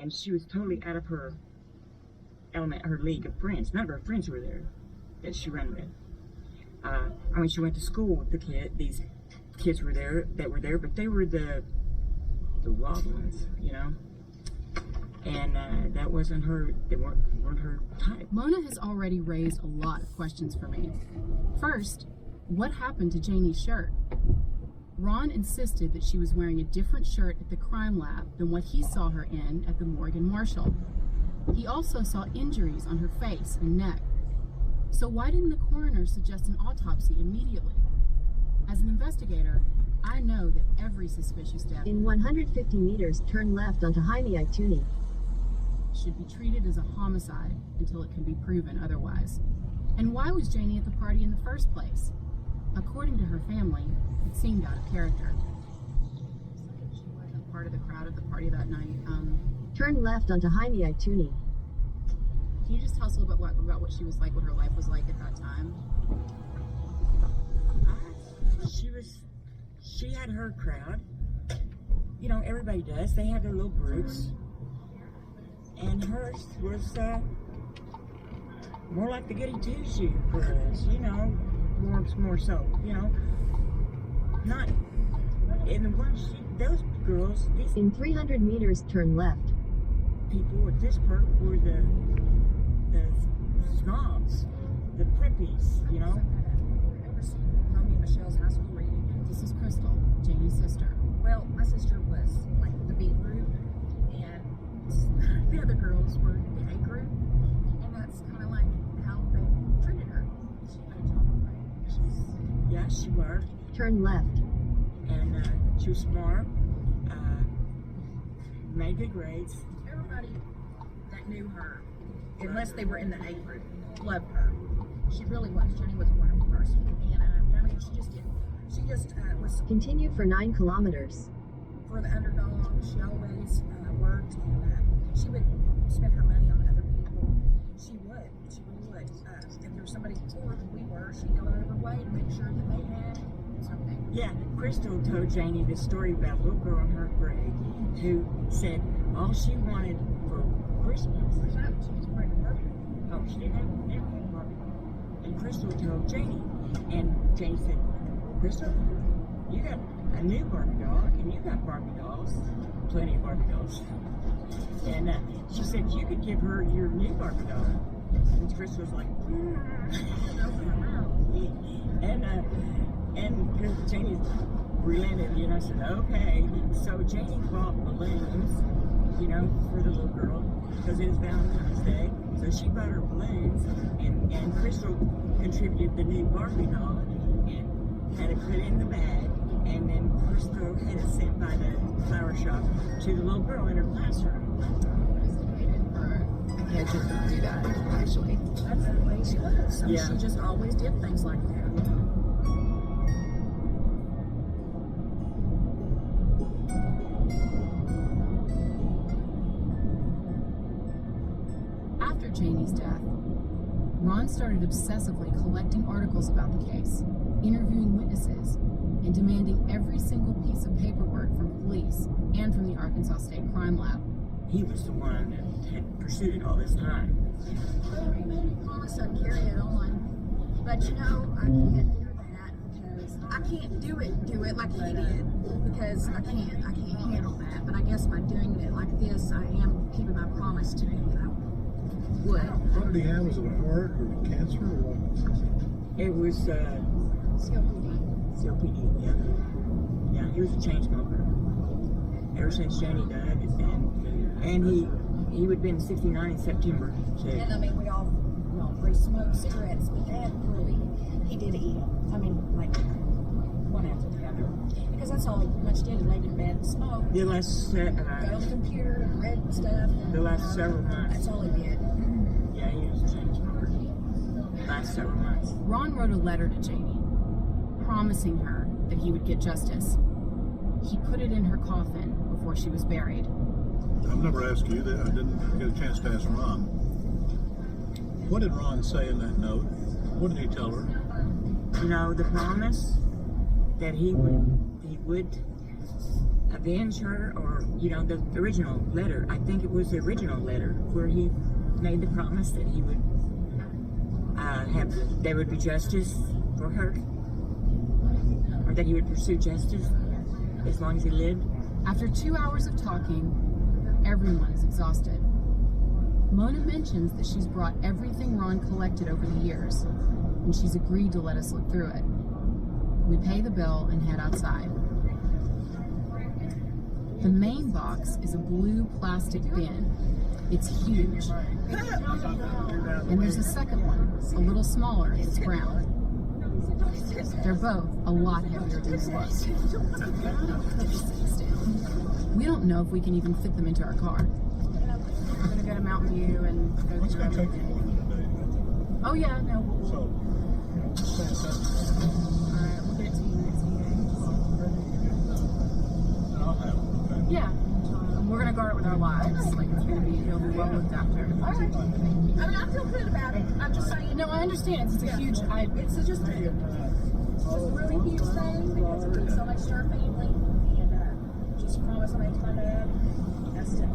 and she was totally out of her element, her league of friends. None of her friends were there that she ran with. I mean, she went to school with these kids were there, but they were the wild ones, you know? And that wasn't her, they weren't her type. Mona has already raised a lot of questions for me. First, what happened to Janie's shirt? Ron insisted that she was wearing a different shirt at the crime lab than what he saw her in at the morgue in Marshall. He also saw injuries on her face and neck. So why didn't the coroner suggest an autopsy immediately? As an investigator, I know that every suspicious death in 150 meters, turn left onto unedited should be treated as a homicide until it can be proven otherwise. And why was Janie at the party in the first place? According to her family, it seemed out of character. She wasn't part of the crowd at the party that night. Turn left onto unedited. Can you just tell us a little bit about what she was like, what her life was like at that time? She had her crowd. You know, everybody does. They have their little groups. And hers was more like the goody two-shoe for us, you know, more so, you know. Not in the ones those girls. These in 300 meters, turn left. People at this part were the snobs, the preppies, you know. Ever seen Romeo and Michelle's high school reunion? This is Crystal, Janie's sister. Well, my sister was like the B group, and the other girls were the A group, and that's kind of like how they treated her. She did a job of Yeah, she worked. Turn left. And she was smart, made good grades. Everybody that knew her, unless they were in the A group, loved her. She really was. Jenny was a wonderful person, and I mean, she just was Continue for 9 kilometers. for the underdog. She always worked, and she would spend her money on other people. She really would. If there was somebody poorer than we were, she'd go out of her way to make sure that they had something. Yeah, Crystal told Janie this story about a little girl in her grade who said all she wanted for Christmas. She was afraid of her. Oh, she didn't never had a Barbie doll. And Crystal told Janie, and Janie said, Crystal, you got a new Barbie doll, and you got Barbie dolls, plenty of Barbie dolls. And she said you could give her your new Barbie doll. And Crystal was like, and Janie relented, you know, said, okay. So Janie bought balloons, you know, for the little girl, because it was Valentine's Day. So she bought her balloons, and Crystal contributed the new Barbie doll, and had it put in the bag, and then Crystal had it sent by the flower shop to the little girl in her classroom. Yeah, she didn't do that, actually. That's the way she was. So Yeah. She just always did things like that. After Janie's death, Ron started obsessively collecting articles about the case, interviewing witnesses, and demanding every single piece of paperwork from police and from the Arkansas State Crime Lab. He was the one that had pursued it all this time. Well, he made me promise I'd carry it on. But you know, I can't do that because I can't do it like he did, because I can't handle that. But I guess by doing it like this, I am keeping my promise to him that I would. What did he have? Was it a heart or cancer or what? It was COPD, yeah. Yeah, he was a chain smoker. Ever since Janie died, and he would have been 69 in September. So. And I mean, we smoked cigarettes, but Dad really, he did eat them. I mean, like one after the other, because that's all he much did. He laid in bed and smoked. The last Got on the computer and read stuff. And, the last several months. That's all he did. Yeah, he was a chain smoker. Last several months. Ron wrote a letter to Janie, promising her that he would get justice. He put it in her coffin before she was buried. I've never asked you that. I didn't get a chance to ask Ron. What did Ron say in that note? What did he tell her? You know, the promise that he would avenge her, or the original letter. I think it was the original letter where he made the promise that he would there would be justice for her, or that he would pursue justice as long as he lived. After 2 hours of talking, everyone is exhausted. Mona mentions that she's brought everything Ron collected over the years, and she's agreed to let us look through it. We pay the bill and head outside. The main box is a blue plastic bin. It's huge. And there's a second one, a little smaller, it's brown. They're both a lot heavier than they look. We don't know if we can even fit them into our car. We're gonna go to Mountain View and go What's to going to take you more than a day? Oh yeah, no. So, stay in touch. Alright, we'll get it to you next meeting. And I'll have it, okay? Yeah. We're gonna guard it with our lives. Like it'll be well looked after. All right. I mean, I feel good about it. I'm just saying. No, I understand. It's a huge. It's just a really huge thing because it means so much to our family. And just promise I'll make my dad. That's to,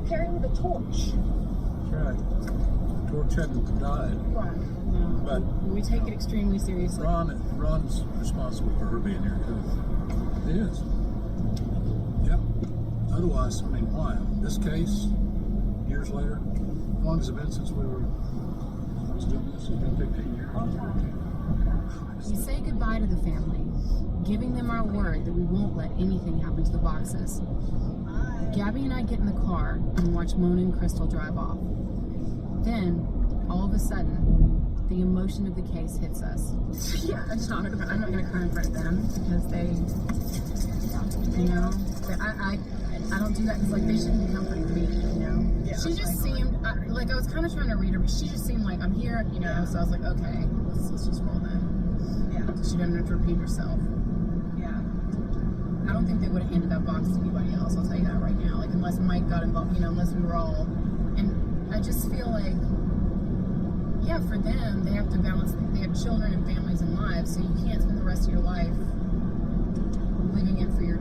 carrying the torch. That's right. Torch hadn't died. Right. No, But we take it extremely seriously. Ron's responsible for her being here too. It is. Yep. Otherwise, I mean, why? This case, years later, how long has it been since we were doing this? It's been 15 years. We say goodbye to the family, giving them our word that we won't let anything happen to the boxes. Gabby and I get in the car and watch Mona and Crystal drive off. Then, all of a sudden, the emotion of the case hits us. Yeah, I'm not gonna cry in front of them because they, I don't do that because they shouldn't be comforting me, Yeah, she just seemed I was kind of trying to read her, but she just seemed like I'm here, So I was like, okay, let's just roll then. Yeah. So she doesn't have to repeat herself. Yeah. I don't think they would have handed that box to anybody else. I'll tell you that right now. Unless Mike got involved, unless we were all. And I just feel like, yeah, for them, they have to balance. They have children and families and lives, so you can't spend the rest of your life living in for your,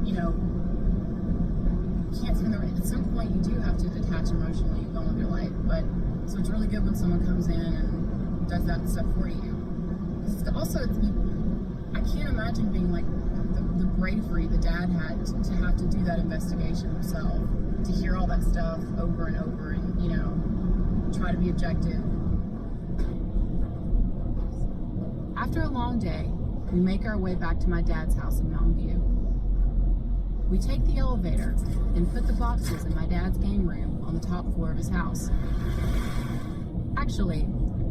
can't spend the rest. At some point, you do have to detach emotionally and go on with your life. But so it's really good when someone comes in and does that stuff for you. I can't imagine being like the bravery the dad had to have to do that investigation himself, to hear all that stuff over and over, and try to be objective. After a long day, we make our way back to my dad's house in Mountain View. We take the elevator and put the boxes in my dad's game room on the top floor of his house. Actually,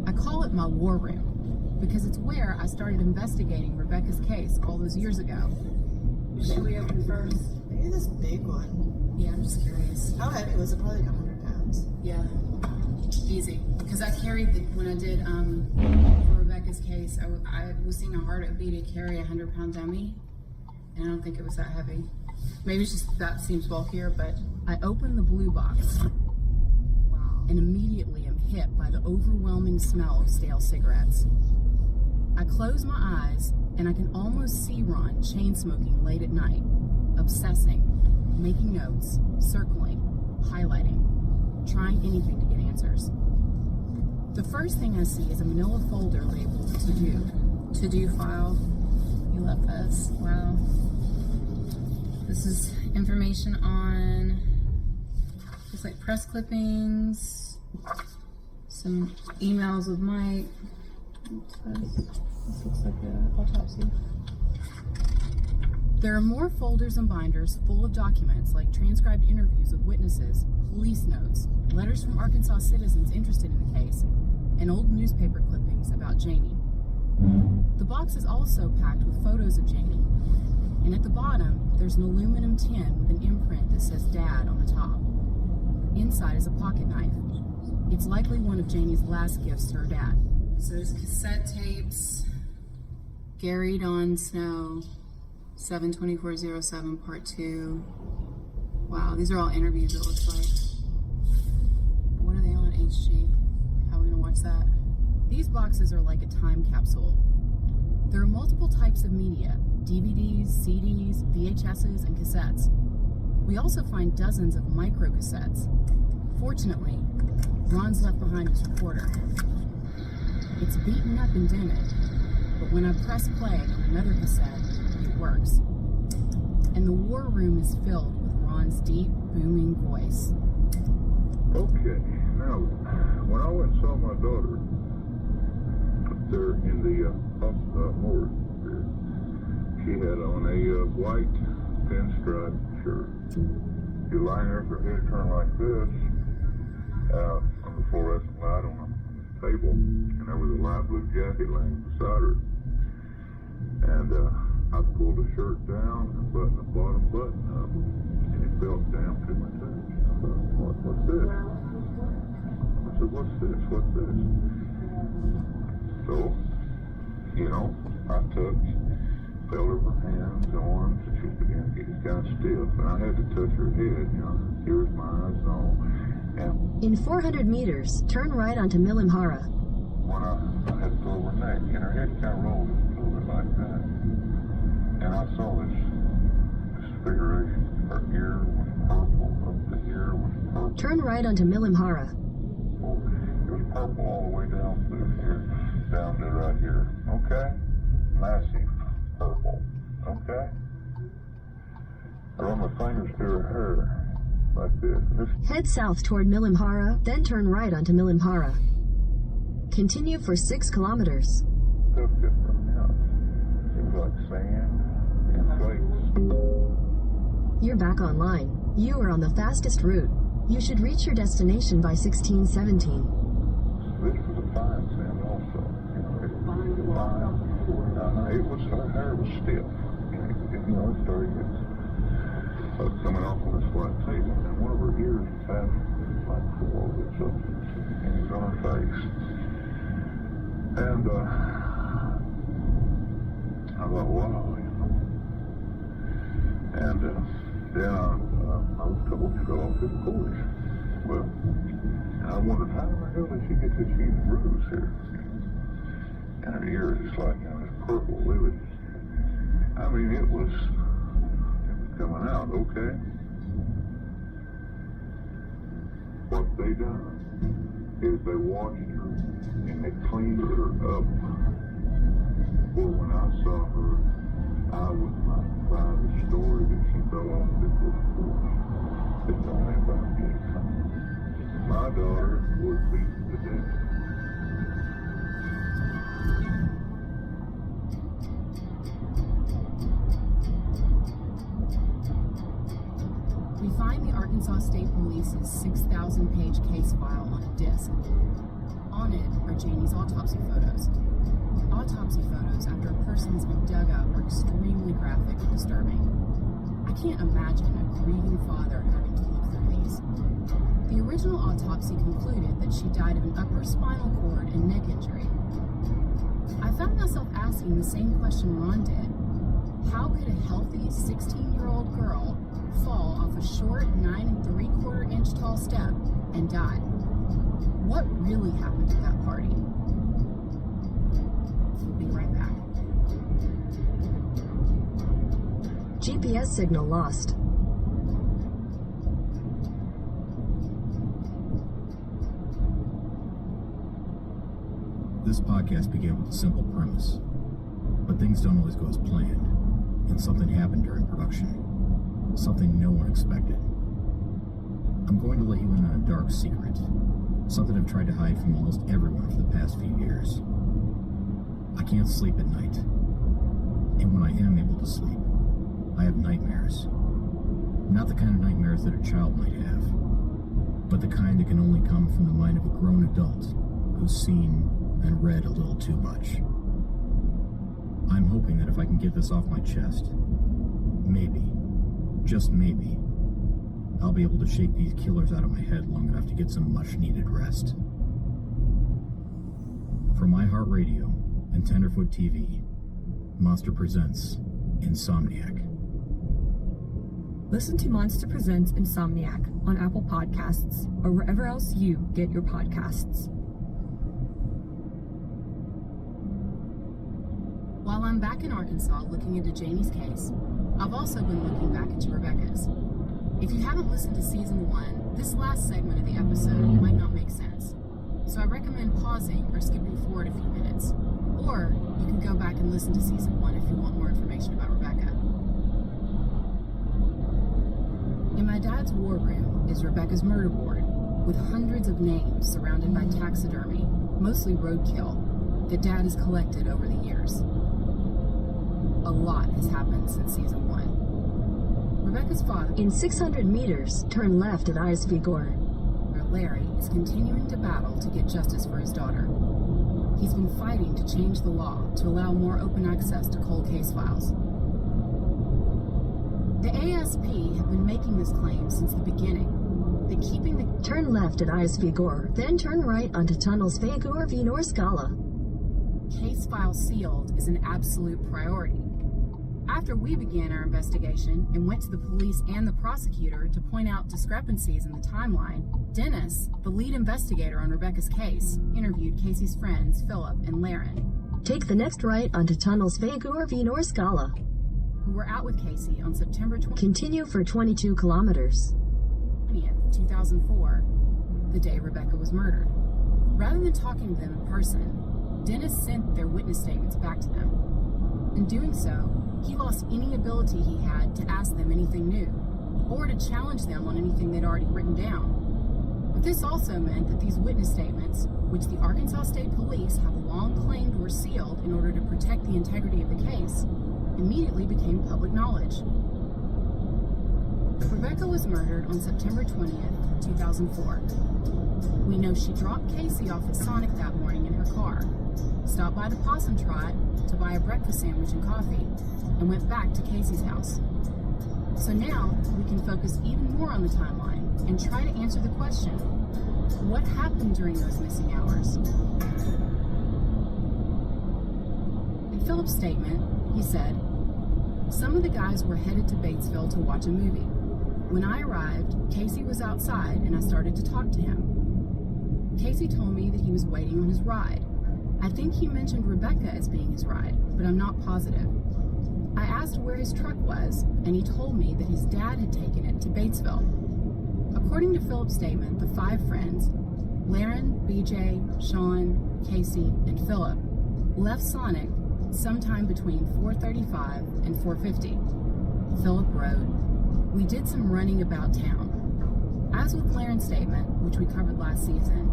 I call it my war room because it's where I started investigating Rebecca's case all those years ago. Should we open first? Maybe this big one. Yeah, I'm just curious. How heavy was it? Probably like 100 pounds. Yeah, easy. Because I carried when I did for Rebecca's case, I was seeing a harder beat to carry a 100-pound dummy, and I don't think it was that heavy. Maybe it's just that seems bulkier, but I opened the blue box. Wow. And immediately am hit by the overwhelming smell of stale cigarettes. I close my eyes and I can almost see Ron chain smoking late at night, obsessing, making notes, circling, highlighting, trying anything to get answers. The first thing I see is a manila folder labeled to do. To do file. You love this. Wow. This is information on just like press clippings, some emails with Mike. This looks like an autopsy. There are more folders and binders full of documents like transcribed interviews with witnesses, police notes, letters from Arkansas citizens interested in the case, and old newspaper clippings about Janie. The box is also packed with photos of Janie, and at the bottom, there's an aluminum tin with an imprint that says Dad on the top. Inside is a pocket knife. It's likely one of Janie's last gifts to her dad. So there's cassette tapes, Gary Dawn Snow, 7/24/07, Part 2. Wow, these are all interviews, it looks like. What are they on, HG? How are we gonna watch that? These boxes are like a time capsule. There are multiple types of media, DVDs, CDs, VHSs, and cassettes. We also find dozens of microcassettes. Fortunately, Ron's left behind his recorder. It's beaten up and dented, but when I press play on another cassette, it works. And the war room is filled with Ron's deep, booming voice. Okay, now, when I went and saw my daughter up there in the morgue, she had on a white pinstripe shirt. She lying there with her head turned like this, on the fluorescent light on the table, and there was a light blue jacket laying beside her. And I pulled the shirt down and buttoned the bottom button up, and it felt down to my touch. I thought, what's this? I said, what's this? What's this? So, you know, I touched, felt of her hands, arms, and she began to get kind of stiff, and I had to touch her head, you know, here's my eyes and all. And In 400 meters, turn right onto Milimhara. when I had to go over her neck, and her head kind of rolled a little bit like that. And I saw this disfiguration. Her ear was purple, up the ear was purple. Turn right onto Milimhara. It was purple all the way down through here, down to right here. Okay? Massive purple. Okay? I run my fingers through her hair like this. Head south toward Milimhara, then turn right onto Milimhara. Continue for 6 kilometers. Took it from the house. It was like sand and flakes. You're back online. You are on the fastest route. You should reach your destination by 1617. This was a fine sand also. You know, it was fine. It was, her hair was stiff. You know, it started coming off on this flat table. And one of her ears was half like full of something. And it was on her face. And I thought, wow, you know. And then I was told to go off this course. Well, I wondered how the hell did she get this huge bruise here? And her ear is like, you know, this purple, really. I mean, it was coming out, okay? What they done is they washed her and they cleaned her up. Well, when I saw her, I would not buy the story that she fell off this course. It's only about getting something. My daughter was beaten to death. We find the Arkansas State Police's 6,000-page case file on a disc. On it are Janie's autopsy photos. Autopsy photos after a person has been dug up are extremely graphic and disturbing. I can't imagine a grieving father having to look through these. The original autopsy concluded that she died of an upper spinal cord and neck injury. I found myself asking the same question Ron did. How could a healthy 16-year-old girl fall off a short 9 3/4 inch tall step and die? What really happened at that party? We'll be right back. GPS signal lost. This podcast began with a simple premise, but things don't always go as planned, and something happened during production. Something no one expected. I'm going to let you in on a dark secret. Something I've tried to hide from almost everyone for the past few years. I can't sleep at night. And when I am able to sleep, I have nightmares. Not the kind of nightmares that a child might have, but the kind that can only come from the mind of a grown adult who's seen and read a little too much. I'm hoping that if I can get this off my chest, maybe, just maybe, I'll be able to shake these killers out of my head long enough to get some much-needed rest. From iHeartRadio and Tenderfoot TV, Monster Presents Insomniac. Listen to Monster Presents Insomniac on Apple Podcasts or wherever else you get your podcasts. While I'm back in Arkansas looking into Janie's case, I've also been looking back into Rebecca's. If you haven't listened to Season 1, this last segment of the episode might not make sense, so I recommend pausing or skipping forward a few minutes. Or you can go back and listen to Season 1 if you want more information about Rebecca. In my dad's war room is Rebecca's murder board, with hundreds of names surrounded by taxidermy, mostly roadkill, that Dad has collected over the years. A lot has happened since Season 1. Rebecca's father, In 600 meters, turn left at Isvigor. Larry, is continuing to battle to get justice for his daughter. He's been fighting to change the law to allow more open access to cold case files. The ASP have been making this claim since the beginning, that keeping the Turn left at Isvigor, then turn right onto tunnels Fagur v Norskala. case file sealed is an absolute priority. After we began our investigation and went to the police and the prosecutor to point out discrepancies in the timeline, Dennis, the lead investigator on Rebecca's case, interviewed Casey's friends, Philip and Laren, Take the next right onto tunnels Fagur v Norskala. who were out with Casey on September 20th, Continue for 22 kilometers. 2004, the day Rebecca was murdered. Rather than talking to them in person, Dennis sent their witness statements back to them. In doing so, he lost any ability he had to ask them anything new, or to challenge them on anything they'd already written down. But this also meant that these witness statements, which the Arkansas State Police have long claimed were sealed in order to protect the integrity of the case, immediately became public knowledge. Rebecca was murdered on September 20th, 2004. We know she dropped Casey off at Sonic that morning in her car, stopped by the Possum Trot to buy a breakfast sandwich and coffee, and went back to Casey's house. So now we can focus even more on the timeline and try to answer the question, what happened during those missing hours? In Philip's statement, he said, some of the guys were headed to Batesville to watch a movie. When I arrived, Casey was outside and I started to talk to him. Casey told me that he was waiting on his ride. I think he mentioned Rebecca as being his ride, but I'm not positive. I asked where his truck was, and he told me that his dad had taken it to Batesville. According to Philip's statement, the 5 friends, Laren, BJ, Sean, Casey, and Philip, left Sonic sometime between 4:35 and 4:50. Philip wrote, we did some running about town. As with Laren's statement, which we covered last season,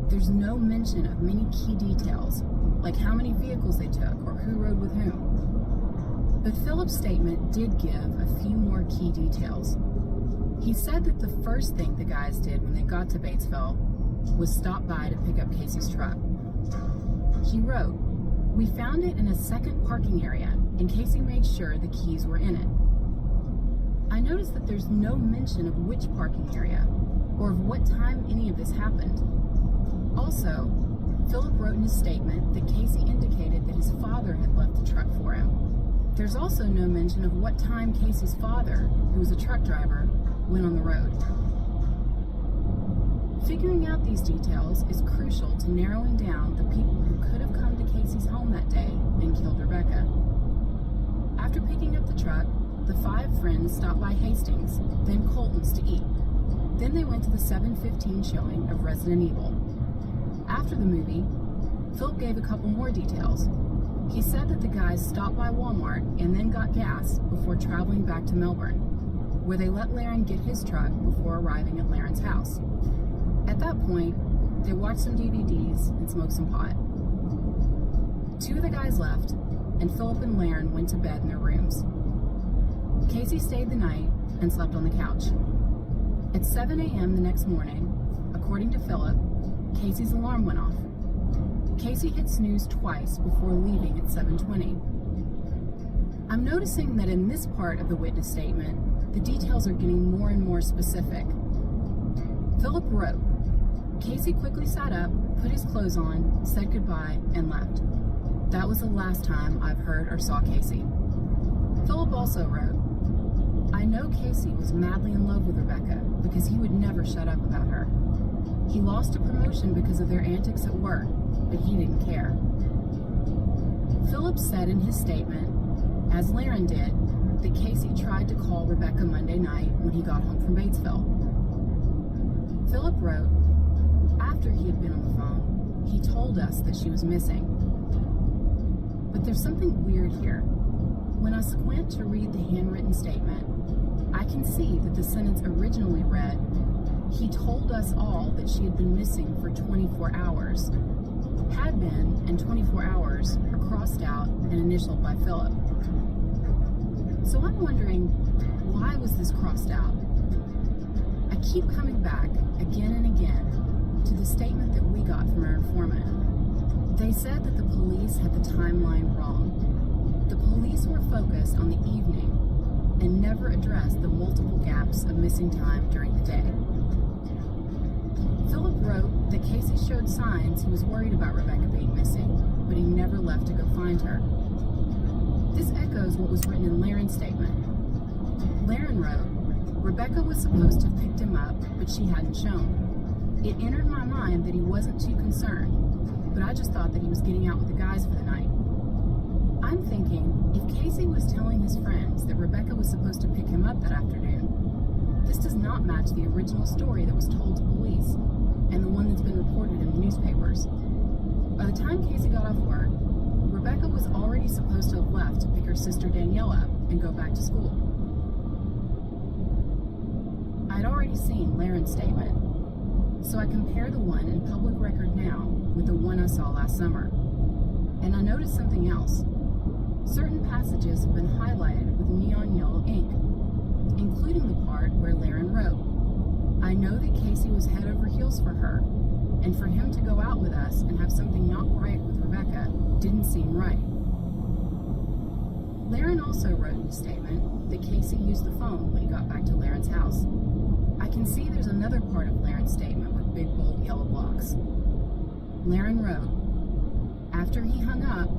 there's no mention of many key details, like how many vehicles they took or who rode with whom. But Philip's statement did give a few more key details. He said that the first thing the guys did when they got to Batesville was stop by to pick up Casey's truck. He wrote, we found it in a second parking area, and Casey made sure the keys were in it. I noticed that there's no mention of which parking area, or of what time any of this happened. Also, Philip wrote in his statement that Casey indicated that his father had left the truck for him. There's also no mention of what time Casey's father, who was a truck driver, went on the road. Figuring out these details is crucial to narrowing down the people who could have come to Casey's home that day and killed Rebecca. After picking up the truck, the 5 friends stopped by Hastings, then Colton's to eat. Then they went to the 7:15 showing of Resident Evil. After the movie, Philip gave a couple more details. He said that the guys stopped by Walmart and then got gas before traveling back to Melbourne, where they let Laren get his truck before arriving at Laren's house. At that point, they watched some DVDs and smoked some pot. 2 of the guys left, and Philip and Laren went to bed in their rooms. Casey stayed the night and slept on the couch. At 7 a.m. the next morning, according to Philip, Casey's alarm went off. Casey hit snooze twice before leaving at 7:20. I'm noticing that in this part of the witness statement, the details are getting more and more specific. Philip wrote, Casey quickly sat up, put his clothes on, said goodbye, and left. That was the last time I've heard or saw Casey. Philip also wrote, I know Casey was madly in love with Rebecca because he would never shut up about her. He lost a promotion because of their antics at work, but he didn't care. Philip said in his statement, as Laren did, that Casey tried to call Rebecca Monday night when he got home from Batesville. Philip wrote, after he had been on the phone, he told us that she was missing. But there's something weird here. When I squint to read the handwritten statement, I can see that the sentence originally read, he told us all that she had been missing for 24 hours. Had been and 24 hours are crossed out and initialed by Philip. So I'm wondering, why was this crossed out? I keep coming back again and again to the statement that we got from our informant. They said that the police had the timeline wrong. The police were focused on the evening and never addressed the multiple gaps of missing time during the day. Philip wrote that Casey showed signs he was worried about Rebecca being missing, but he never left to go find her. This echoes what was written in Laren's statement. Laren wrote, Rebecca was supposed to have picked him up, but she hadn't shown. It entered my mind that he wasn't too concerned, but I just thought that he was getting out with the guys for the night. I'm thinking, if Casey was telling his friends that Rebecca was supposed to pick him up that afternoon, this does not match the original story that was told to police and the one that's been reported in the newspapers. By the time Casey got off work, Rebecca was already supposed to have left to pick her sister Danielle up and go back to school. I'd already seen Laren's statement, so I compare the one in public record now with the one I saw last summer. And I noticed something else. Certain passages have been highlighted with neon yellow ink, including the part where Laren wrote, I know that Casey was head over heels for her, and for him to go out with us and have something not right with Rebecca didn't seem right. Laren also wrote in his statement that Casey used the phone when he got back to Laren's house. I can see there's another part of Laren's statement with big bold yellow blocks. Laren wrote, after he hung up,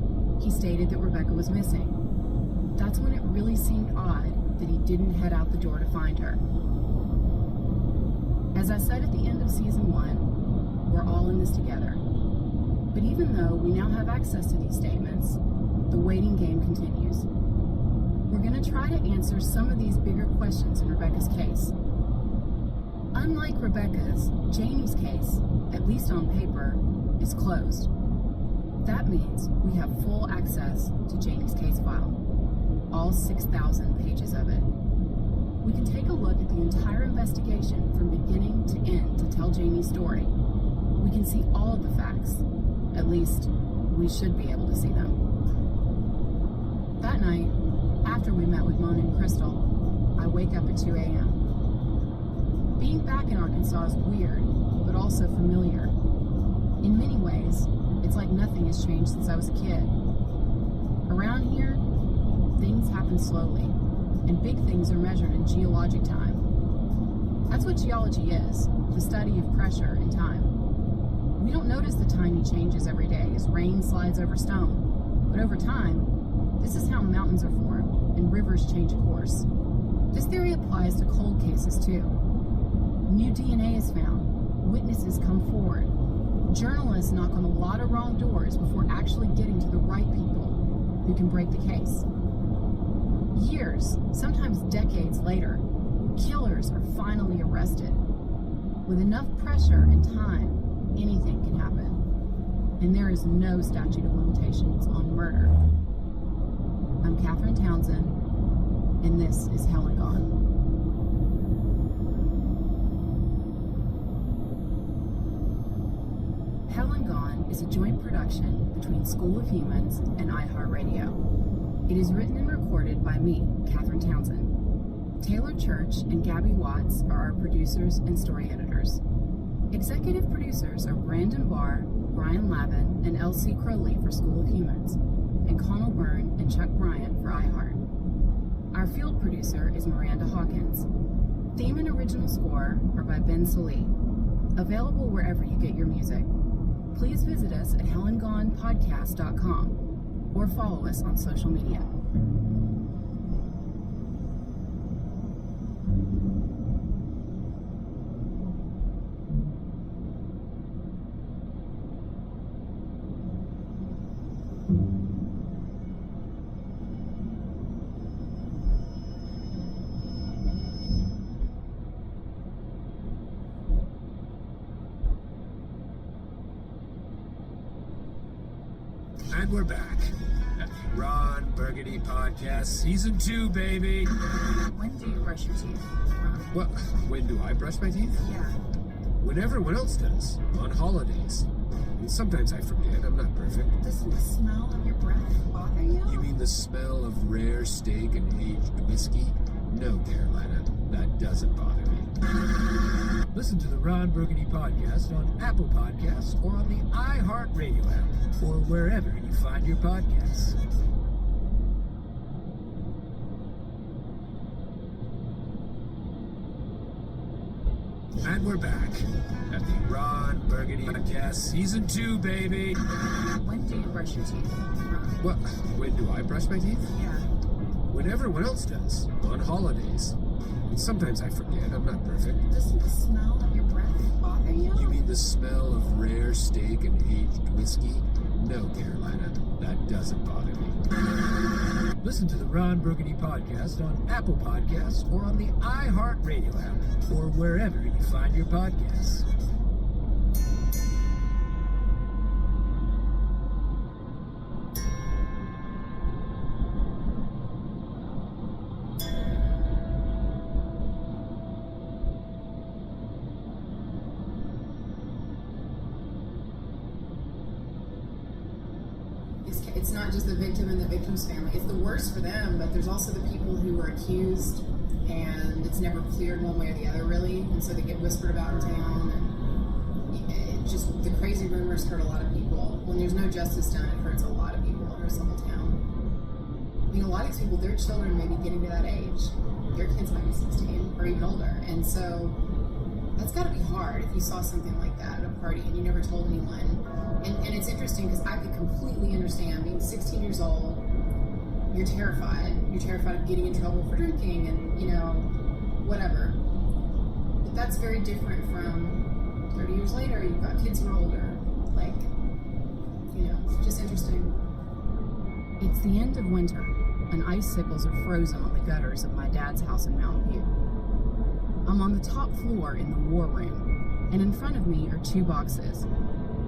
he stated that Rebecca was missing. That's when it really seemed odd that he didn't head out the door to find her. As I said at the end of season 1, we're all in this together. But even though we now have access to these statements, the waiting game continues. We're going to try to answer some of these bigger questions in Rebecca's case. Unlike Rebecca's, Janie's case, at least on paper, is closed. That means we have full access to Janie's case file, all 6,000 pages of it. We can take a look at the entire investigation from beginning to end to tell Janie's story. We can see all of the facts. At least, we should be able to see them. That night, after we met with Mona and Crystal, I wake up at 2 a.m. Being back in Arkansas is weird, but also familiar. In many ways, it's like nothing has changed since I was a kid. Around here, things happen slowly, and big things are measured in geologic time. That's what geology is, the study of pressure and time. We don't notice the tiny changes every day as rain slides over stone, but over time, this is how mountains are formed and rivers change course. This theory applies to cold cases too. New DNA is found, witnesses come forward, journalists knock on a lot of wrong doors before actually getting to the right people who can break the case. Years, sometimes decades later, killers are finally arrested. With enough pressure and time, anything can happen. And there is no statute of limitations on murder. I'm Catherine Townsend, and this is Hell and Gone. Hell and Gone is a joint production between School of Humans and iHeartRadio. It is written and recorded by me, Catherine Townsend. Taylor Church and Gabby Watts are our producers and story editors. Executive producers are Brandon Barr, Brian Lavin, and L.C. Crowley for School of Humans, and Connell Byrne and Chuck Bryant for iHeart. Our field producer is Miranda Hawkins. Theme and original score are by Ben Salee. Available wherever you get your music. Please visit us at hellandgonepodcast.com or follow us on social media. And we're back at the Ron Burgundy Podcast, Season 2, baby. When do you brush your teeth? Well, when do I brush my teeth? Yeah. When everyone else does, on holidays. And sometimes I forget, I'm not perfect. Doesn't the smell of your breath bother you? You mean the smell of rare steak and aged whiskey? No, Carolina, that doesn't bother me. Listen to the Ron Burgundy Podcast on Apple Podcasts or on the iHeartRadio app or wherever you find your podcasts. And we're back at the Ron Burgundy Podcast, Season 2, baby. When do you brush your teeth? Well, when do I brush my teeth? Yeah. When everyone else does, on holidays. And sometimes I forget, I'm not perfect. Doesn't the smell of your breath bother you? You mean the smell of rare steak and aged whiskey? No, Carolina, that doesn't bother me. Listen to the Ron Burgundy Podcast on Apple Podcasts or on the iHeartRadio app or wherever you find your podcasts. It's not just the victim and the victim's family. It's the worst for them, but there's also the people who are accused, and it's never cleared one way or the other, really. And so they get whispered about in town, and it just the crazy rumors hurt a lot of people. When there's no justice done, it hurts a lot of people. It hurts the whole town. You know, a lot of these people, their children may be getting to that age. Their kids might be 16 or even older, and so that's got to be hard if you saw something like that at a party and you never told anyone. And it's interesting because I could completely understand being 16 years old, you're terrified. You're terrified of getting in trouble for drinking and, you know, whatever. But that's very different from 30 years later, you've got kids who are older. Like, you know, it's just interesting. It's the end of winter, and icicles are frozen on the gutters of my dad's house in Mountain View. I'm on the top floor in the war room, and in front of me are two boxes.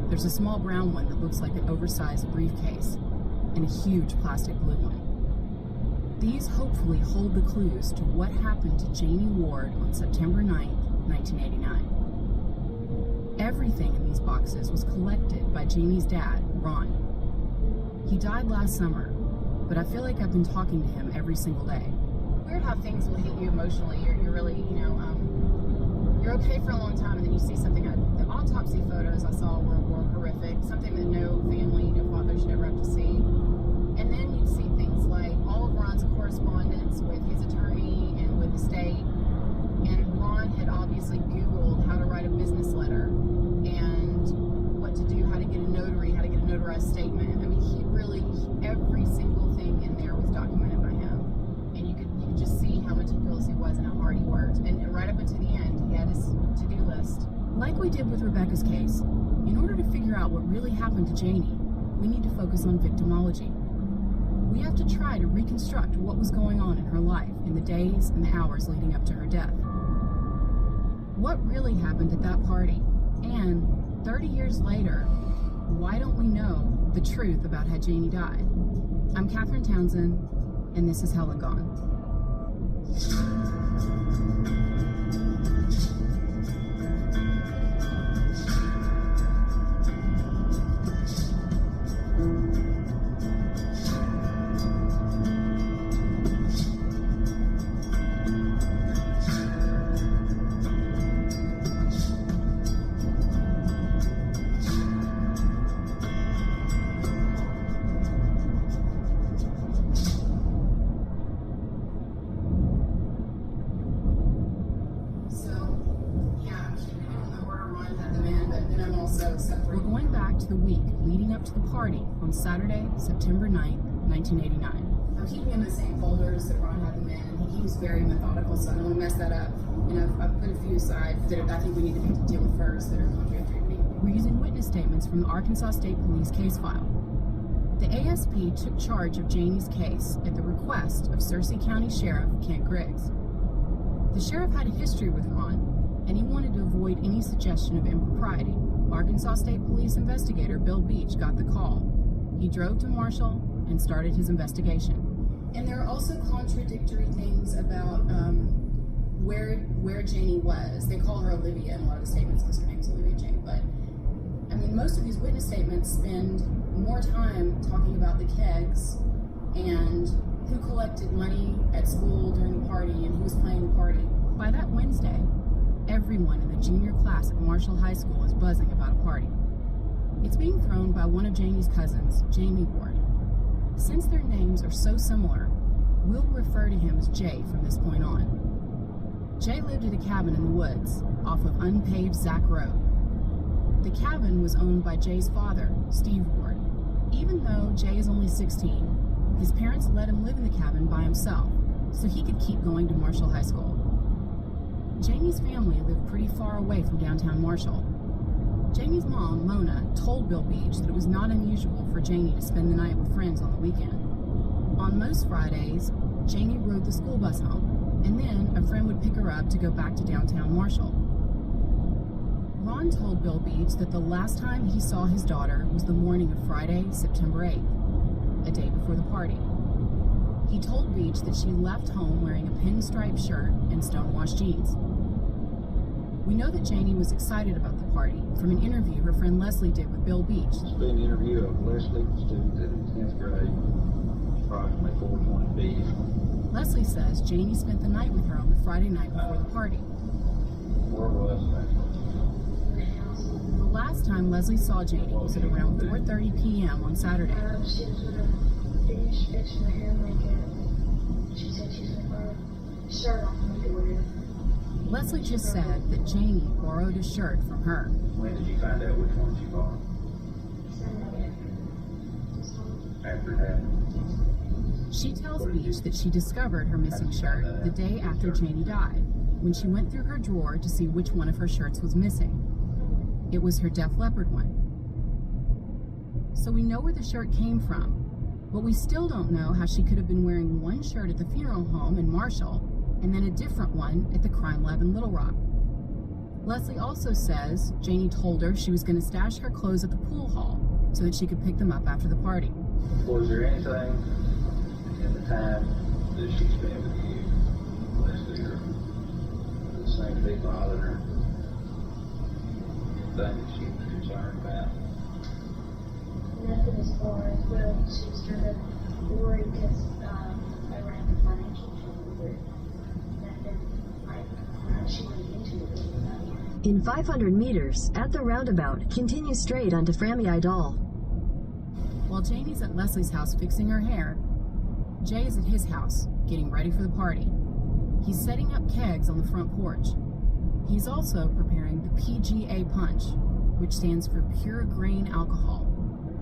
There's a small brown one that looks like an oversized briefcase, and a huge plastic blue one. These hopefully hold the clues to what happened to Janie Ward on September 9th, 1989. Everything in these boxes was collected by Janie's dad, Ron. He died last summer, but I feel like I've been talking to him every single day. Weird how things will hit you emotionally. You're really, you know, you're okay for a long time, and then you see something. The autopsy photos I saw were horrific, something that no family, no father should ever have to see. And then you'd see things like all of Ron's correspondence with his attorney and with the state. And Ron had obviously Googled how to write a business letter and what to do, how to get a notary, how to get a notarized statement. I mean, every single thing in there was documented by him. And you could just see how meticulous he was and how hard he worked. And right up until the end, he had his to-do list. Like we did with Rebecca's case, in order to figure out what really happened to Janie, we need to focus on victimology. We have to try to reconstruct what was going on in her life in the days and the hours leading up to her death. What really happened at that party? And 30 years later, why don't we know the truth about how Janie died? I'm Catherine Townsend, and this is Hell and Gone. We're going back to the week leading up to the party on Saturday, September 9th, 1989. I'm keeping in the same folders that Ron had them in. He was very methodical, so I don't want to mess that up. And I've put a few aside that I think we need to deal with first that are contradictory to me. We're using witness statements from the Arkansas State Police case file. The ASP took charge of Janie's case at the request of Searcy County Sheriff Kent Griggs. The sheriff had a history with Ron, and he wanted to avoid any suggestion of impropriety. Arkansas State Police investigator Bill Beach got the call. He drove to Marshall and started his investigation. And there are also contradictory things about where Janie was. They call her Olivia in a lot of the statements because her name's Olivia Jane. But, I mean, most of these witness statements spend more time talking about the kegs and who collected money at school during the party and who was playing the party. By that Wednesday, everyone in the junior class at Marshall High School is buzzing about a party. It's being thrown by one of Janie's cousins, Jamie Ward. Since their names are so similar, we'll refer to him as Jay from this point on. Jay lived at a cabin in the woods off of unpaved Zack Road. The cabin was owned by Jay's father, Steve Ward. Even though Jay is only 16, his parents let him live in the cabin by himself so he could keep going to Marshall High School. Jamie's family lived pretty far away from downtown Marshall. Jamie's mom, Mona, told Bill Beach that it was not unusual for Janie to spend the night with friends on the weekend. On most Fridays, Janie rode the school bus home, and then a friend would pick her up to go back to downtown Marshall. Ron told Bill Beach that the last time he saw his daughter was the morning of Friday, September 8th, a day before the party. He told Beach that she left home wearing a pinstripe shirt and stonewashed jeans. We know that Janie was excited about the party from an interview her friend Leslie did with Bill Beach. It's been an interview of Leslie, student in 10th grade, approximately 420 feet. Leslie says Janie spent the night with her on the Friday night before the party. Where was that? The last time Leslie saw Janie was at around 4:30 p.m. on Saturday. She was gonna finish fixing her hair and makeup. She said she's gonna put a shirt on me to wear. Leslie just said that Janie borrowed a shirt from her. When did you find out which one she bought? After that? She tells Beach that she discovered her missing shirt the day after Janie died, when she went through her drawer to see which one of her shirts was missing. It was her Def Leppard one. So we know where the shirt came from, but we still don't know how she could have been wearing one shirt at the funeral home in Marshall and then a different one at the crime lab in Little Rock. Leslie also says Janie told her she was going to stash her clothes at the pool hall so that she could pick them up after the party. Was there anything in the time that she spent with you, Leslie, or the same thing bothering her? Anything that she was concerned about? Nothing as far as, well, she was kind of worried because around the financial trouble, but nothing like she went into it. In 500 meters, at the roundabout, continue straight onto Frammy Idol. While Janie's at Leslie's house fixing her hair, Jay is at his house, getting ready for the party. He's setting up kegs on the front porch. He's also preparing the PGA punch, which stands for pure grain alcohol.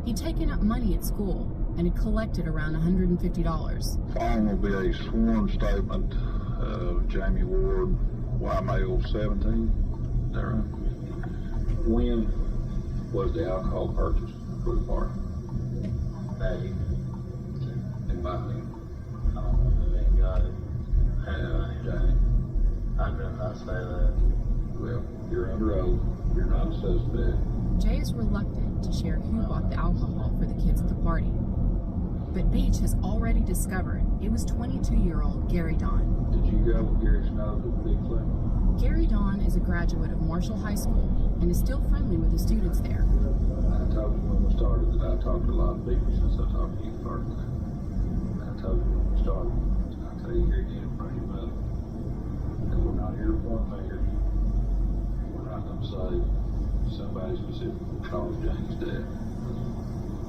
He'd taken up money at school and had collected around $150. Following will be a sworn statement of Jamie Ward, Y male 17. Is that right? When was the alcohol purchased for the party? Value. In my opinion. I don't know who ain't got it. Jamie. I could not say that. Well, you're under oath. You're not a suspect. Jay is reluctant to share who bought the alcohol for the kids at the party. But Beach has already discovered it was 22-year-old Gary Don. Did you go with Gary Snow to the big thing? Gary Don is a graduate of Marshall High School and is still friendly with the students there. I told you when we started that I talked to a lot of people since I talked to you first. I told you when we started. I'll tell you here again, bring him up. And we're not here to point fingers. We're not going to say somebody specifically caused Jane's death.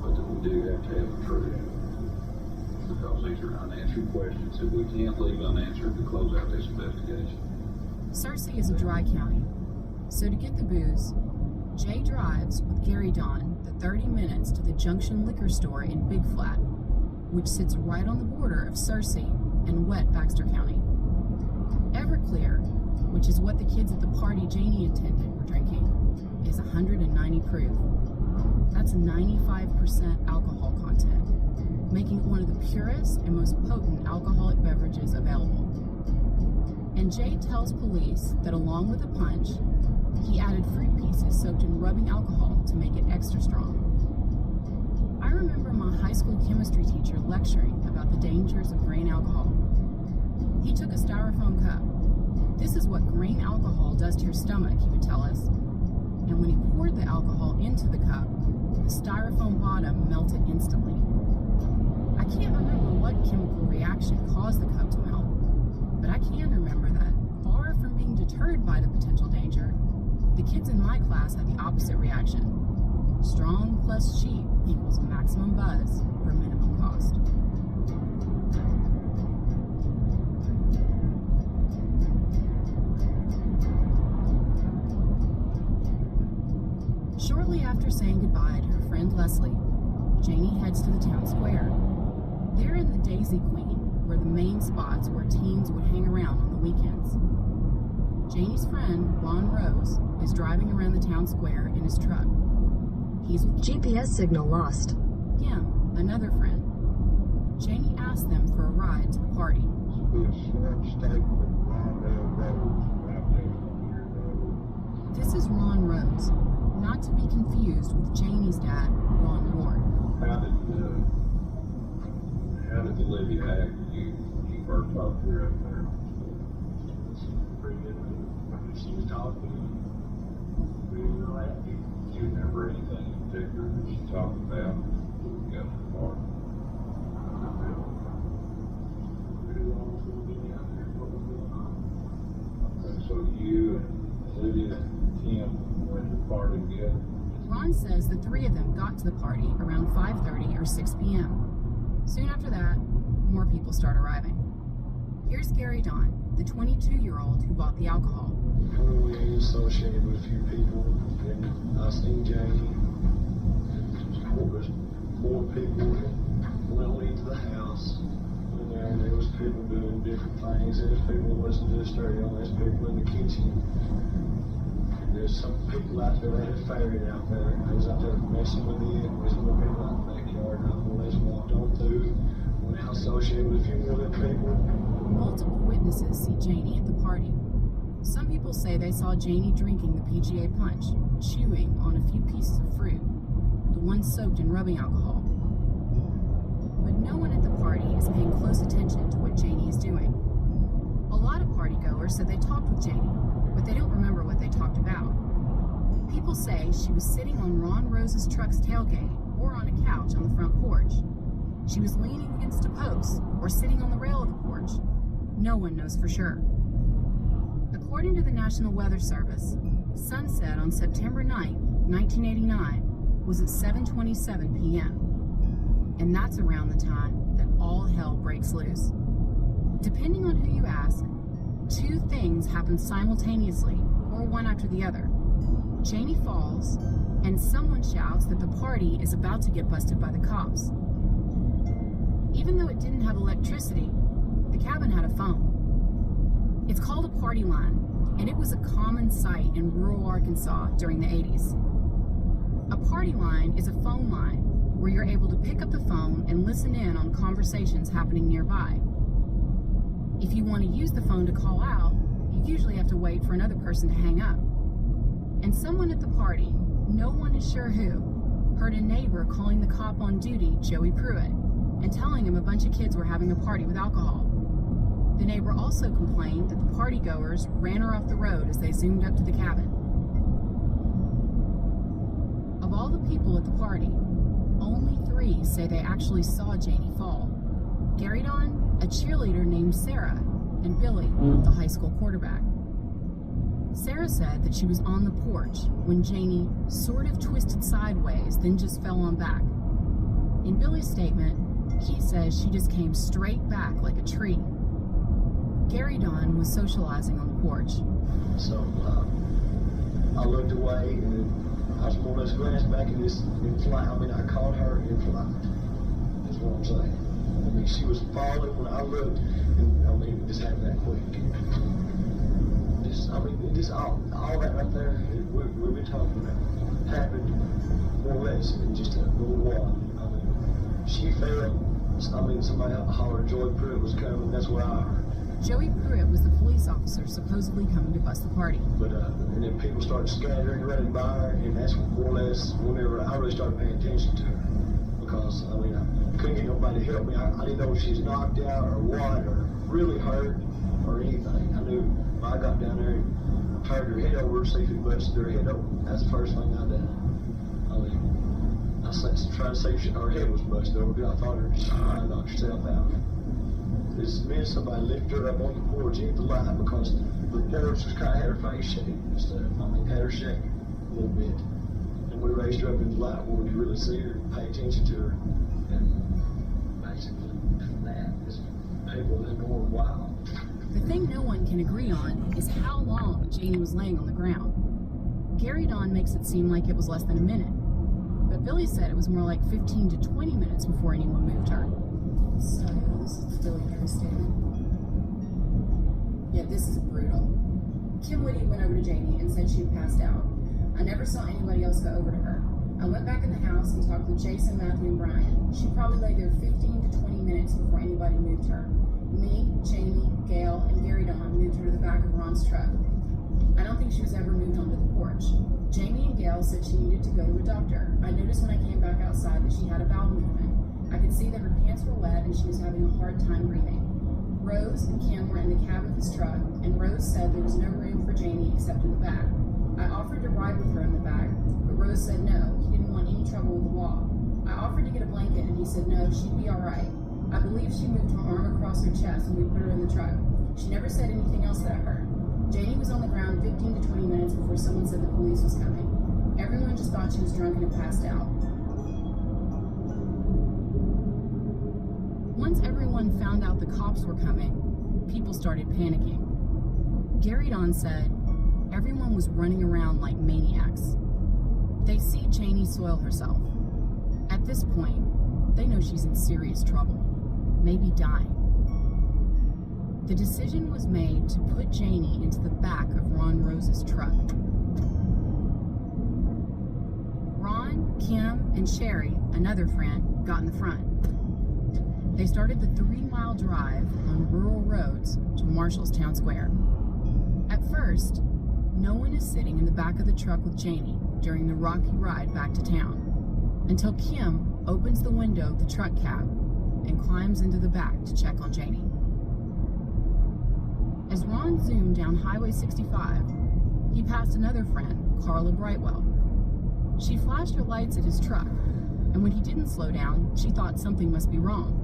But that we do have to have the truth. Because these are unanswered questions that we can't leave unanswered to close out this investigation. Searcy is a dry county, so to get the booze, Jay drives with Gary Don the 30 minutes to the Junction liquor store in Big Flat, which sits right on the border of Searcy and wet Baxter County. Everclear, which is what the kids at the party Janie attended were drinking, is 190 proof. That's 95% alcohol content, making it one of the purest and most potent alcoholic beverages available. And Jay tells police that along with the punch, he added fruit pieces soaked in rubbing alcohol to make it extra strong. I remember my high school chemistry teacher lecturing about the dangers of grain alcohol. He took a styrofoam cup. This is what grain alcohol does to your stomach, he would tell us. And when he poured the alcohol into the cup, the styrofoam bottom melted instantly. I can't remember what chemical reaction caused the cup to melt, but I can remember that, far from being deterred by the potential danger, the kids in my class had the opposite reaction. Strong plus cheap equals maximum buzz for minimum cost. Shortly after saying goodbye to her friend Leslie, Janie heads to the town square. They're in the Daisy Queen, where the main spots where teens would hang around on the weekends. Janie's friend, Ron Rose, is driving around the town square in his truck. He's with GPS signal lost. Kim, another friend. Janie asks them for a ride to the party. This is Ron Rose, not to be confused with Janie's dad, Ron Ward. How did Olivia act when you first talked to her up there? Pretty good. She was talking. We were happy. Do you remember anything in particular that she talked about when we got to the park? Okay, so you and Olivia and Kim went to the party together? Ron says the three of them got to the party around 5:30 or 6 p.m. Soon after that, more people start arriving. Here's Gary Don, the 22-year-old who bought the alcohol. We associated with a few people, and I seen Janie, and there was more people that went into the house. And there was people doing different things. There's people listening to the stereo, there's people in the kitchen. And there's some people out there that had ferried out there. I was out there messing with it, messing with people out in the backyard, and I more or less walked on through. When I associated with a few more of them people. Multiple witnesses see Janie at the party. Some people say they saw Janie drinking the PGA punch, chewing on a few pieces of fruit, the ones soaked in rubbing alcohol. But no one at the party is paying close attention to what Janie is doing. A lot of partygoers said they talked with Janie, but they don't remember what they talked about. People say she was sitting on Ron Rose's truck's tailgate or on a couch on the front porch. She was leaning against a post or sitting on the rail of the porch. No one knows for sure. According to the National Weather Service, sunset on September 9, 1989 was at 7:27 p.m. And that's around the time that all hell breaks loose. Depending on who you ask, two things happen simultaneously or one after the other. Janie falls, and someone shouts that the party is about to get busted by the cops. Even though it didn't have electricity, the cabin had a phone. It's called a party line, and it was a common sight in rural Arkansas during the 80s. A party line is a phone line where you're able to pick up the phone and listen in on conversations happening nearby. If you want to use the phone to call out, you usually have to wait for another person to hang up. And someone at the party, no one is sure who, heard a neighbor calling the cop on duty, Joey Pruitt, and telling him a bunch of kids were having a party with alcohol. The neighbor also complained that the partygoers ran her off the road as they zoomed up to the cabin. Of all the people at the party, only 3 say they actually saw Janie fall. Gary Don, a cheerleader named Sarah, and Billy, the high school quarterback. Sarah said that she was on the porch when Janie sort of twisted sideways, then just fell on back. In Billy's statement, he says she just came straight back like a tree. Gary Don was socializing on the porch. So I looked away and I was more or less glanced back in flight. I mean, I caught her in flight. That's what I'm saying. I mean, she was falling when I looked, and I mean, it just happened that quick. Just all that right there, we've been talking about, happened more or less in just a little while. I mean, she fell. I mean, somebody hollered Joey Pruitt was coming. That's what I heard. Joey Pruitt was the police officer supposedly coming to bust the party. But and then people started scattering, running by her, and that's more or less whenever I really started paying attention to her. because, I mean, I couldn't get nobody to help me. I didn't know if she was knocked out or what, or really hurt, or anything. I knew when I got down there and turned her head over, see if it busted her head open. That's the first thing I did. I mean, I tried to see if her head was busted over, but I thought she might have knocked herself out. This meant somebody lifted her up on the porch into the light because the porch was kind of had her face shaking and stuff. I mean, had her shaking a little bit. And we raised her up in the light where we could really see her and pay attention to her. And basically, that is people in the world wild. The thing no one can agree on is how long Janie was laying on the ground. Gary Don makes it seem like it was less than a minute, but Billy said it was more like 15 to 20 minutes before anyone moved her. So, this is Billy Harris' statement. Yeah, this is brutal. Kim Whitty went over to Janie and said she had passed out. I never saw anybody else go over to her. I went back in the house and talked with Jason, Matthew, and Brian. She probably lay there 15 to 20 minutes before anybody moved her. Me, Jamie, Gail, and Gary Don moved her to the back of Ron's truck. I don't think she was ever moved onto the porch. Jamie and Gail said she needed to go to a doctor. I noticed when I came back outside that she had a bowel movement. I could see that her pants were wet and she was having a hard time breathing. Rose and Kim were in the cab of his truck, and Rose said there was no room for Janie except in the back. I offered to ride with her in the back, but Rose said no, he didn't want any trouble with the law. I offered to get a blanket, and he said no, she'd be all right. I believe she moved her arm across her chest when we put her in the truck. She never said anything else that I heard. Janie was on the ground 15 to 20 minutes before someone said the police was coming. Everyone just thought she was drunk and had passed out. Once everyone found out the cops were coming, people started panicking. Gary Don said everyone was running around like maniacs. They see Janie soil herself. At this point, they know she's in serious trouble, maybe dying. The decision was made to put Janie into the back of Ron Rose's truck. Ron, Kim, and Sherry, another friend, got in the front. They started the 3-mile drive on rural roads to Marshallstown Square. At first, no one is sitting in the back of the truck with Janie during the rocky ride back to town, until Kim opens the window of the truck cab and climbs into the back to check on Janie. As Ron zoomed down Highway 65, he passed another friend, Carla Brightwell. She flashed her lights at his truck, and when he didn't slow down, she thought something must be wrong.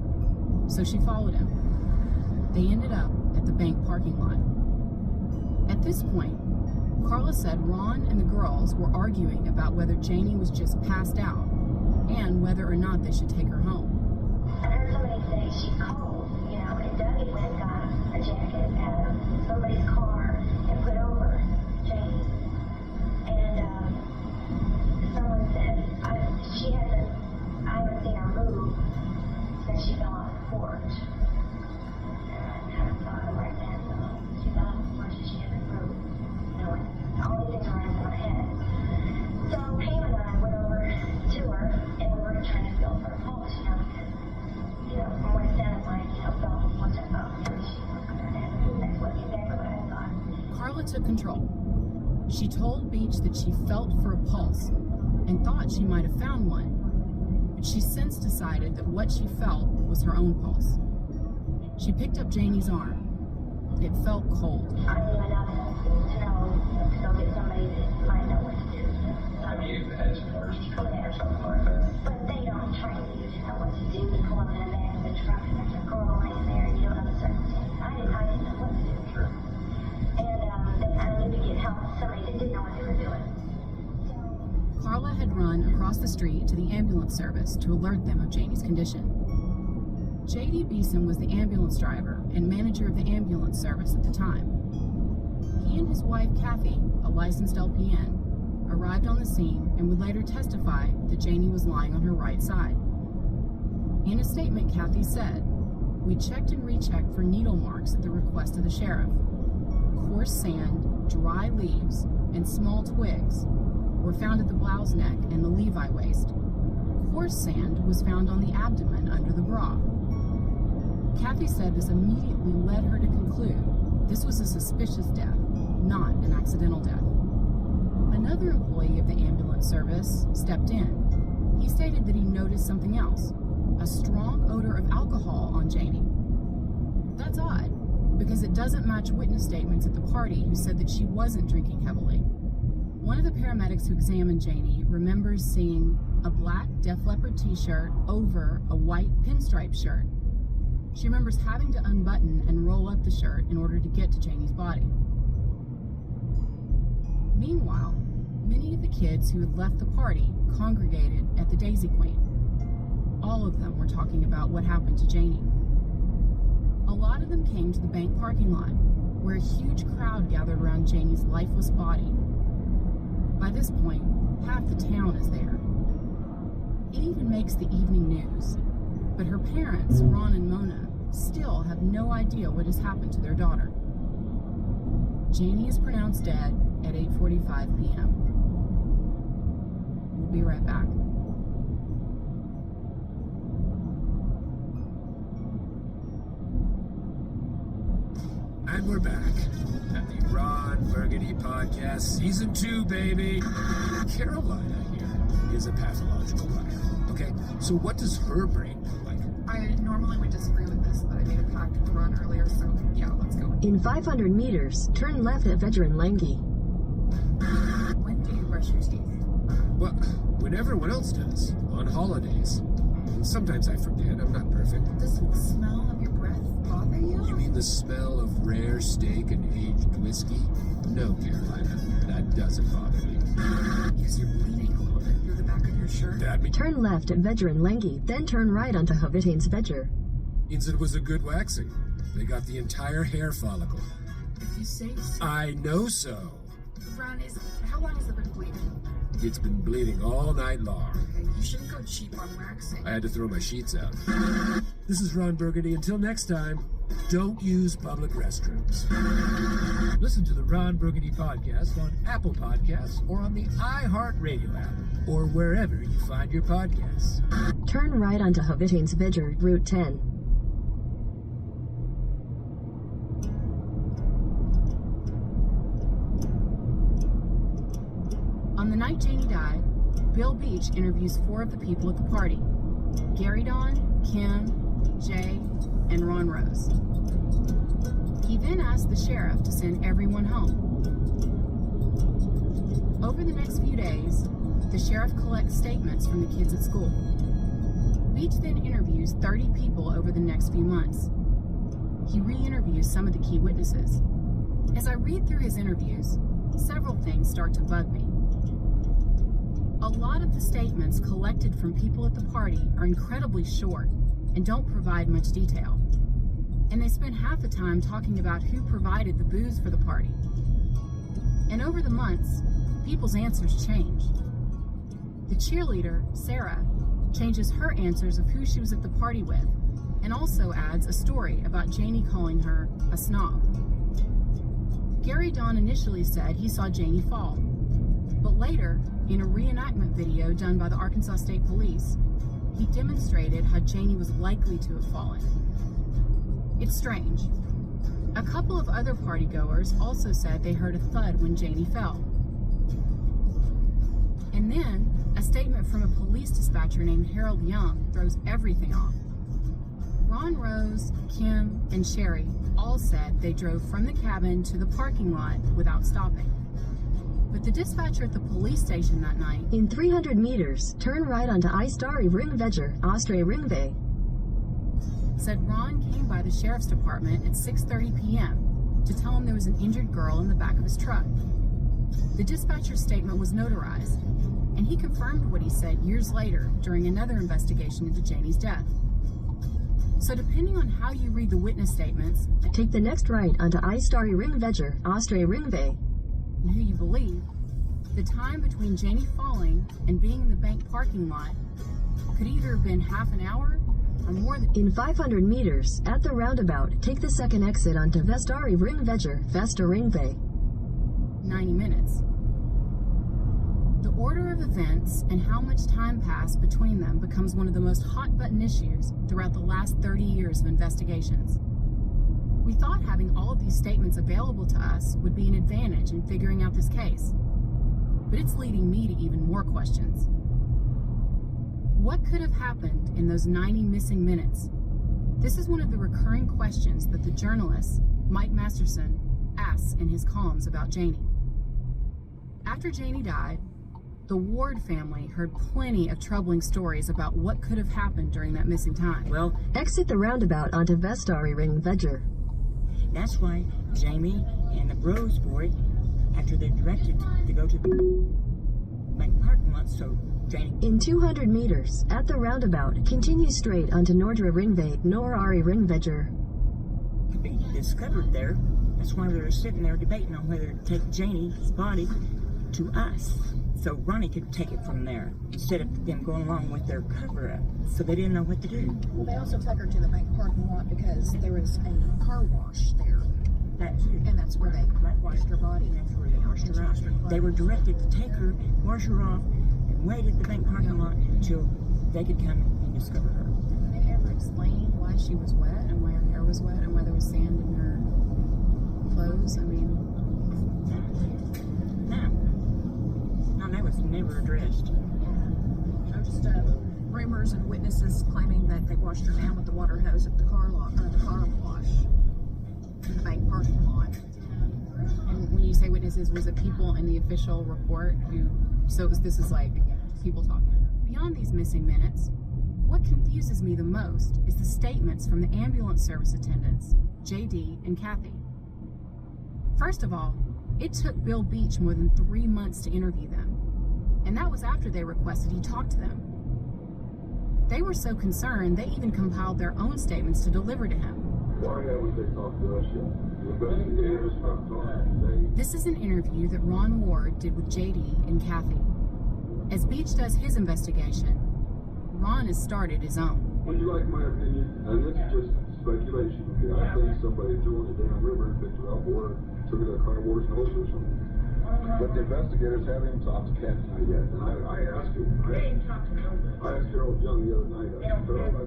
So she followed him. They ended up at the bank parking lot. At this point, Carla said Ron and the girls were arguing about whether Janie was just passed out and whether or not they should take her home. I heard somebody say she's cold, and Dougie went and got a jacket out of somebody's car and put over Janie. And someone said I haven't seen her move since she fell off the porch. And I kind of thought right then, she fell off the porch and she hasn't moved. All these things were running through my head. So Pam and I went over to her and we were trying to feel for her pulse, because, from what it sounded like, felt once I felt she was going to have. That's exactly what I thought. Carla took control. She told Beach that she felt for a pulse and thought she might have found one, but she since decided that what she felt was her own pulse. She picked up Janie's arm. It felt cold. I knew enough to go get somebody that might know what to do. I mean, if it has nurses training or something like that. But they don't train you to know what to do. You pull up in the back of the truck and there's a girl laying there and you don't know the circumstances. I didn't know what to do. Sure. And I knew to get help somebody that didn't know what they were doing. Carla had run across the street to the ambulance service to alert them of Janie's condition. J.D. Beeson was the ambulance driver and manager of the ambulance service at the time. He and his wife, Kathy, a licensed LPN, arrived on the scene and would later testify that Janie was lying on her right side. In a statement, Kathy said, "We checked and rechecked for needle marks at the request of the sheriff. Coarse sand, dry leaves, and small twigs were found at the blouse neck and the Levi waist. Coarse sand was found on the abdomen under the bra." Kathy said this immediately led her to conclude this was a suspicious death, not an accidental death. Another employee of the ambulance service stepped in. He stated that he noticed something else, a strong odor of alcohol on Janie. That's odd, because it doesn't match witness statements at the party who said that she wasn't drinking heavily. One of the paramedics who examined Janie remembers seeing a black Def Leppard t-shirt over a white pinstripe shirt. She remembers having to unbutton and roll up the shirt in order to get to Janie's body. Meanwhile, many of the kids who had left the party congregated at the Daisy Queen. All of them were talking about what happened to Janie. A lot of them came to the bank parking lot, where a huge crowd gathered around Janie's lifeless body. By this point, half the town is there. It even makes the evening news, but her parents, Ron and Mona, still have no idea what has happened to their daughter. Janie is pronounced dead at 8:45 p.m. We'll be right back. And we're back at the Ron Burgundy Podcast, Season 2, baby. Carolina here is a pathological liar. Okay, so what does her brain look like? I normally would disagree with this, but I made a pact with Ron earlier, so yeah, let's go. In 500 meters, turn left at Veteran Langi. When do you brush your teeth? Well, when everyone else does, on holidays. And sometimes I forget, I'm not perfect. Does the smell of your breath bother you? You mean the smell of rare steak and aged whiskey? No, Carolina, that doesn't bother me. Because you're bleeding a little bit through the back of your shirt. That means Turn left at Veteran Langi, then turn right onto Havitains Veger. it was a good waxing. They got the entire hair follicle. If you say so. I know so. Ron, how long has it been bleeding? It's been bleeding all night long. Okay, you shouldn't go cheap on waxing. I had to throw my sheets out. This is Ron Burgundy. Until next time, don't use public restrooms. Listen to the Ron Burgundy Podcast on Apple Podcasts or on the iHeartRadio app or wherever you find your podcasts. Turn right onto Havitains Veger, Route 10. On the night Janie died, Bill Beach interviews 4 of the people at the party: Gary Don, Kim, Jay, and Ron Rose. He then asked the sheriff to send everyone home. Over the next few days, the sheriff collects statements from the kids at school. Beach then interviews 30 people over the next few months. He re-interviews some of the key witnesses. As I read through his interviews, several things start to bug me. A lot of the statements collected from people at the party are incredibly short and don't provide much detail. And they spend half the time talking about who provided the booze for the party. And over the months, people's answers change. The cheerleader, Sarah, changes her answers of who she was at the party with, and also adds a story about Janie calling her a snob. Gary Don initially said he saw Janie fall, but later, in a reenactment video done by the Arkansas State Police, he demonstrated how Janie was likely to have fallen. It's strange. A couple of other partygoers also said they heard a thud when Janie fell. And then, a statement from a police dispatcher named Harold Young throws everything off. Ron Rose, Kim, and Sherry all said they drove from the cabin to the parking lot without stopping. But the dispatcher at the police station that night... In 300 meters, turn right onto Istari Ringveger, Ostre Ringve. ...said Ron came by the sheriff's department at 6:30 p.m. to tell him there was an injured girl in the back of his truck. The dispatcher's statement was notarized, and he confirmed what he said years later during another investigation into Janie's death. So depending on how you read the witness statements... Take the next right onto Istari Ringveger, Ostre Ringve. ...and who you believe, the time between Janie falling and being in the bank parking lot could either have been half an hour or more than... In 500 meters, at the roundabout, take the second exit onto Vestari Ringveger, Vesta Ringve. 90 minutes. The order of events and how much time passed between them becomes one of the most hot-button issues throughout the last 30 years of investigations. We thought having all of these statements available to us would be an advantage in figuring out this case, but it's leading me to even more questions. What could have happened in those 90 missing minutes? This is one of the recurring questions that the journalist, Mike Masterson, asks in his columns about Janie. After Janie died, the Ward family heard plenty of troubling stories about what could have happened during that missing time. Well, exit the roundabout onto Vestari Ring Vedger. that's why Jamie and the Bros boy, after they're directed to go to the bank parking lot, so Janie... In 200 meters, at the roundabout, continue straight onto Nordre Ringved Nor Ari Ringvedger. could be discovered there. That's why they were sitting there debating on whether to take Janie's body to us, so Ronnie could take it from there, instead of them going along with their cover-up. So they didn't know what to do. Well, they also took her to the bank parking lot because there was a car wash there. And that's where they washed her body. That's where they washed her off. They were directed to take her, wash her off, and wait at the bank parking lot until they could come and discover her. Did they ever explain why she was wet and why her hair was wet and why there was sand in her clothes? I mean... No, that was never addressed. Just rumors and witnesses claiming that they washed her down with the water hose at the car lot, or the car wash in the bank parking lot. And when you say witnesses, was it people in the official report who... So this is like people talking. Beyond these missing minutes, what confuses me the most is the statements from the ambulance service attendants, JD and Kathy. First of all, it took Bill Beach more than 3 months to interview them, and that was after they requested he talk to them. They were so concerned, they even compiled their own statements to deliver to him. Why haven't they talked to us yet? The investigators stopped talking. This is an interview that Ron Ward did with JD and Kathy. As Beach does his investigation, Ron has started his own. Would you like my opinion? And this is just speculation, okay? I think somebody threw in the damn river and picked her up, or took her to a car wash nose or something. But the investigators haven't even talked to Kathy yet. And I asked her. I asked Harold Young the other night. I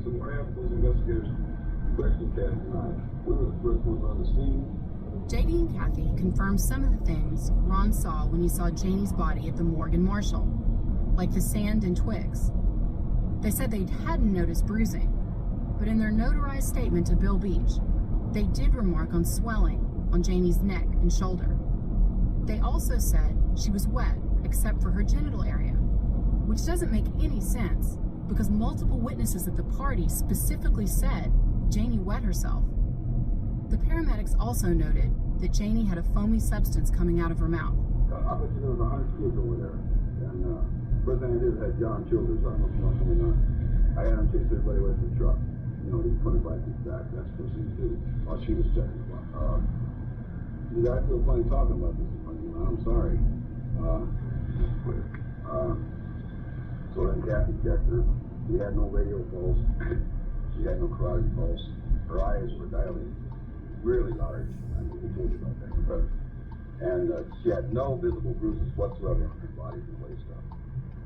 said, why haven't those investigators questioned Kathy and I? We were the first ones on the scene. JD and Kathy confirmed some of the things Ron saw when he saw Janie's body at the morgue in Marshall, like the sand and twigs. They said they hadn't noticed bruising, but in their notarized statement to Bill Beach, they did remark on swelling on Janie's neck and shoulder. They also said she was wet, except for her genital area, which doesn't make any sense because multiple witnesses at the party specifically said Janie wet herself. The paramedics also noted that Janie had a foamy substance coming out of her mouth. I bet you there was 100 kids over there. And first thing I did was had John Childers. I don't know if you know something or not. I had him chase everybody away from the truck. You know, he's 25 feet back. That's what he do. While she was checking. You guys feel funny talking about this. I'm sorry. So then Kathy checked her. She had no radial pulse. She had no carotid pulse. Her eyes were dilated, really large. I think we told you about that. But, and she had no visible bruises whatsoever on her body from the waist up.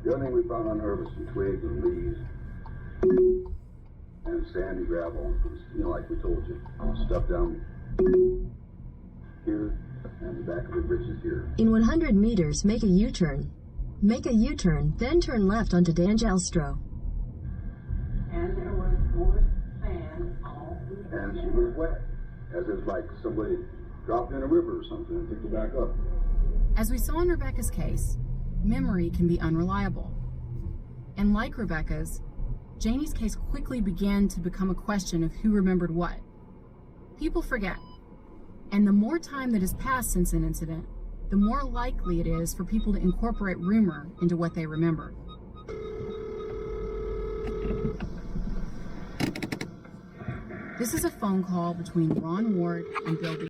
The other thing we found on her was some twigs and leaves and sandy gravel, you know, like we told you, stuff down here and the back of the britches here. In 100 meters, make a U-turn. Make a U-turn, then turn left onto Danjalstro. And there was more sand all through. And she was wet, as if like somebody dropped in a river or something and picked her back up. As we saw in Rebecca's case, memory can be unreliable. And like Rebecca's, Janie's case quickly began to become a question of who remembered what. People forget. And the more time that has passed since an incident, the more likely it is for people to incorporate rumor into what they remember. This is a phone call between Ron Ward and Bill Beach.